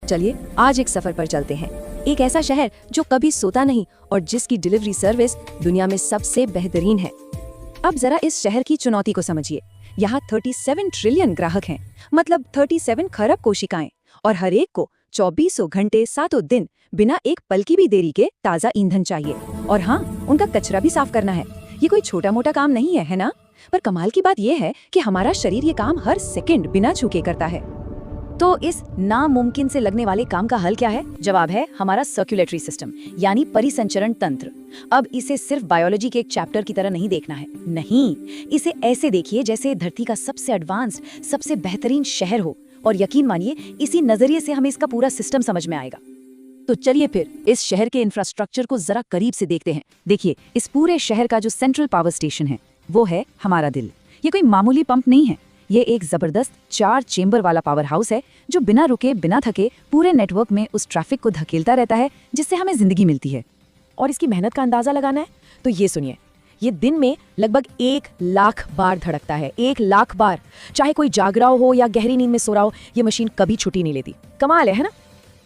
चलिए आज एक सफर पर चलते हैं। एक ऐसा शहर जो कभी सोता नहीं और जिसकी डिलीवरी सर्विस दुनिया में सबसे बेहतरीन है। अब जरा इस शहर की चुनौती को समझिए। यहाँ 37 ट्रिलियन ग्राहक हैं, मतलब 37 खरब कोशिकाएं, और हर एक को 2400 घंटे 7 दिन बिना एक पल की भी देरी के ताज़ा ईंधन चाहिए। और हाँ, उनका कचरा भी साफ करना है। ये कोई छोटा मोटा काम नहीं है ना? पर कमाल की बात यह है कि हमारा शरीर ये काम हर सेकंड बिना झुके करता है। तो इस नामुमकिन से लगने वाले काम का हल क्या है? जवाब है हमारा सर्कुलेटरी सिस्टम, यानी परिसंचरण तंत्र। अब इसे सिर्फ बायोलॉजी के एक चैप्टर की तरह नहीं देखना है, नहीं, इसे ऐसे देखिए जैसे धरती का सबसे एडवांस्ड, सबसे बेहतरीन शहर हो। और यकीन मानिए, इसी नजरिए से हमें इसका पूरा सिस्टम समझ में आएगा। तो चलिए फिर इस शहर के इंफ्रास्ट्रक्चर को जरा करीब से देखते हैं। देखिए, इस पूरे शहर का जो सेंट्रल पावर स्टेशन है वो है हमारा दिल। ये कोई मामूली पंप नहीं है, ये एक जबरदस्त 4 चेंबर वाला पावर हाउस है जो बिना रुके बिना थके पूरे नेटवर्क में उस ट्रैफिक को धकेलता रहता है जिससे हमें जिंदगी मिलती है। और इसकी मेहनत का अंदाजा लगाना है तो ये सुनिए, ये दिन में लगभग 1 लाख बार धड़कता है। 1 लाख बार। चाहे कोई जाग रहा हो या गहरी नींद में सो रहा हो, ये मशीन कभी छुट्टी नहीं लेती। कमाल है ना?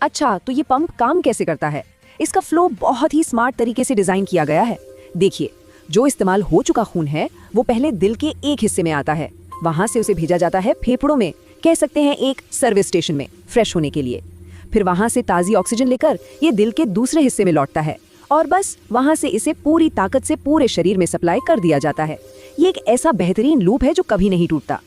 अच्छा, तो ये पंप काम कैसे करता है? इसका फ्लो बहुत ही स्मार्ट तरीके से डिजाइन किया गया है। देखिए, जो इस्तेमाल हो चुका खून है वो पहले दिल के एक हिस्से में आता है, वहां से उसे भेजा जाता है फेफड़ों में, कह सकते हैं एक सर्विस स्टेशन में, फ्रेश होने के लिए। फिर वहां से ताजी ऑक्सीजन लेकर ये दिल के दूसरे हिस्से में लौटता है और बस वहां से इसे पूरी ताकत से पूरे शरीर में सप्लाई कर दिया जाता है। ये एक ऐसा बेहतरीन लूप है जो कभी नहीं टूटता।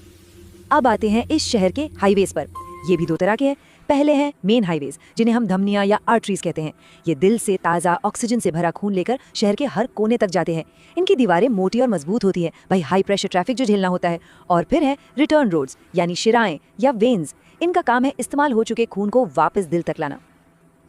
अब आते हैं इस शहर के हाईवेज पर। ये भी 2 तरह के हैं। पहले हैं मेन हाईवेज, जिन्हें हम धमनियां या आर्टरीज कहते हैं। ये दिल से ताज़ा ऑक्सीजन से भरा खून लेकर शहर के हर कोने तक जाते हैं। इनकी दीवारें मोटी और मजबूत होती है, भाई हाई प्रेशर ट्रैफिक जो झेलना होता है। और फिर है रिटर्न रोड्स, यानी शिराएं या वेन्स। इनका काम है इस्तेमाल हो चुके खून को वापस दिल तक लाना।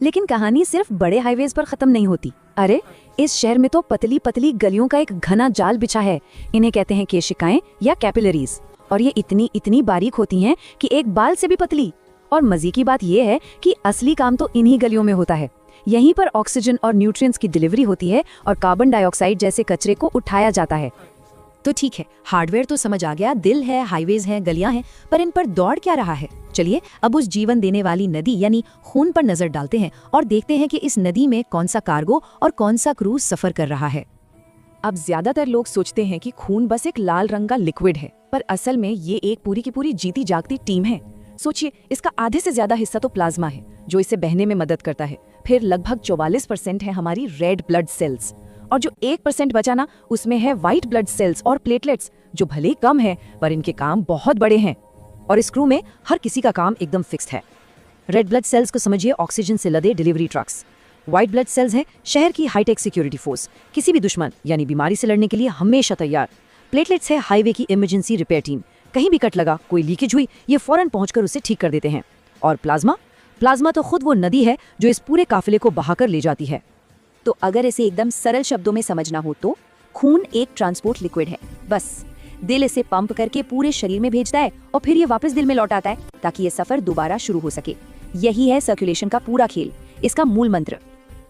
लेकिन कहानी सिर्फ बड़े हाईवेज पर खत्म नहीं होती। अरे, इस शहर में तो पतली पतली गलियों का एक घना जाल बिछा है। इन्हें कहते हैं केशिकाएं या कैपिलरीज। और ये इतनी इतनी बारीक होती हैं कि एक बाल से भी पतली। और मजे की बात यह है कि असली काम तो इन्हीं गलियों में होता है। यहीं पर ऑक्सीजन और न्यूट्रिएंट्स की डिलीवरी होती है और कार्बन डाइऑक्साइड जैसे कचरे को उठाया जाता है। तो ठीक है, हार्डवेयर तो समझ आ गया, दिल है, हाईवेज हैं, गलियां हैं, पर इन पर दौड़ क्या रहा है? चलिए अब उस जीवन देने वाली नदी यानी खून पर नजर डालते हैं और देखते हैं कि इस नदी में कौन सा कार्गो और कौन सा क्रूज सफर कर रहा है। अब ज्यादातर लोग सोचते हैं कि खून बस एक लाल रंग का लिक्विड है, पर असल में ये एक पूरी की पूरी जीती जागती टीम है। सोचिए, इसका आधे से ज्यादा हिस्सा तो प्लाज्मा है जो इसे बहने में मदद करता है। फिर लगभग 44% है हमारी रेड ब्लड सेल्स, और जो 1% बचा ना, उसमें है व्हाइट ब्लड सेल्स और प्लेटलेट्स, जो भले ही कम है पर इनके काम बहुत बड़े हैं। और इस क्रू में हर किसी का काम एकदम फिक्स्ड है। रेड ब्लड सेल्स को समझिए ऑक्सीजन से लदे delivery trucks. White blood cells हैं शहर की हाईटेक सिक्योरिटी फोर्स, किसी भी दुश्मन यानी बीमारी से लड़ने के लिए हमेशा तैयार। प्लेटलेट्स है हाईवे की इमरजेंसी रिपेयर टीम, कहीं भी कट लगा, कोई लीकेज हुई, ये फौरन पहुंचकर उसे ठीक कर देते हैं। और प्लाज्मा तो खुद वो नदी है जो इस पूरे काफिले को बहाकर ले जाती है। तो अगर इसे एकदम सरल शब्दों में समझना हो तो खून एक ट्रांसपोर्ट लिक्विड है। बस दिल इसे पंप करके पूरे शरीर में भेजता है और फिर ये वापस दिल में लौट आता है ताकि ये सफर दोबारा शुरू हो सके। यही है सर्कुलेशन का पूरा खेल, इसका मूल मंत्र।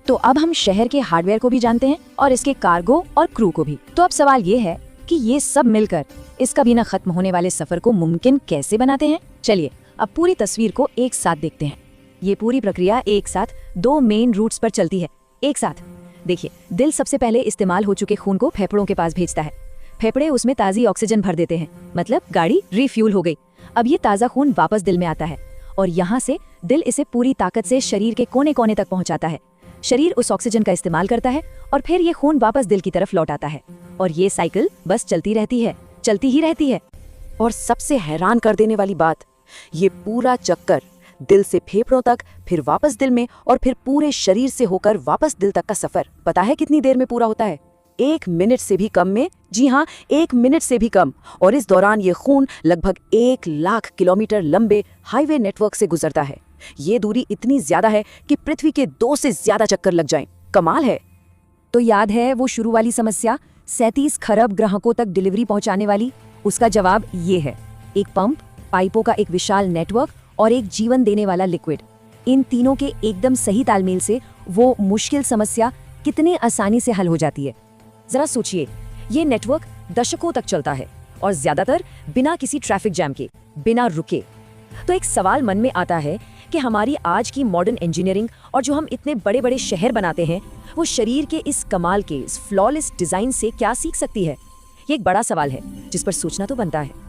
तो अब हम शहर के हार्डवेयर को भी जानते हैं और इसके कार्गो और क्रू को भी। तो अब सवाल ये है कि ये सब मिलकर इस कभी न खत्म होने वाले सफर को मुमकिन कैसे बनाते हैं? चलिए अब पूरी तस्वीर को एक साथ देखते हैं। ये पूरी प्रक्रिया एक साथ 2 मेन रूट्स पर चलती है। एक साथ देखिए, दिल सबसे पहले इस्तेमाल हो चुके खून को फेफड़ों के पास भेजता है। फेफड़े उसमें ताजी ऑक्सीजन भर देते हैं, मतलब गाड़ी रिफ्यूल हो गई। अब ये ताज़ा खून वापस दिल में आता है और यहाँ से दिल इसे पूरी ताकत से शरीर के कोने कोने तक पहुँचाता है। शरीर उस ऑक्सीजन का इस्तेमाल करता है और फिर ये खून वापस दिल की तरफ लौट आता है। और ये साइकिल बस चलती रहती है, चलती ही रहती है। और सबसे हैरान कर देने वाली बात, ये पूरा चक्कर दिल से फेफड़ों तक, फिर वापस दिल में, और फिर पूरे शरीर से होकर वापस दिल तक का सफर पता है कितनी देर में पूरा होता है? 1 मिनट से भी कम में। जी हाँ, 1 मिनट से भी कम। और इस दौरान ये खून लगभग 1 लाख किलोमीटर लंबे हाईवे नेटवर्क से गुजरता है। ये दूरी इतनी ज्यादा है कि पृथ्वी के 2 से ज्यादा चक्कर लग जाएं। कमाल है। तो याद है वो शुरू वाली समस्या, 37 खरब ग्राहकों तक डिलीवरी पहुंचाने वाली? उसका जवाब ये है, एक पंप, पाइपों का एक विशाल नेटवर्क और एक जीवन देने वाला लिक्विड। इन तीनों के एकदम सही तालमेल से वो मुश्किल समस्या कितने आसानी से हल हो जाती है। जरा सोचिए, ये नेटवर्क दशकों तक चलता है और ज्यादातर बिना किसी ट्रैफिक जैम के, बिना रुके। तो एक सवाल मन में आता है कि हमारी आज की मॉडर्न इंजीनियरिंग और जो हम इतने बड़े बड़े शहर बनाते हैं वो शरीर के इस कमाल के, इस फ्लॉलेस डिजाइन से क्या सीख सकती है। ये एक बड़ा सवाल है जिस पर सोचना तो बनता है।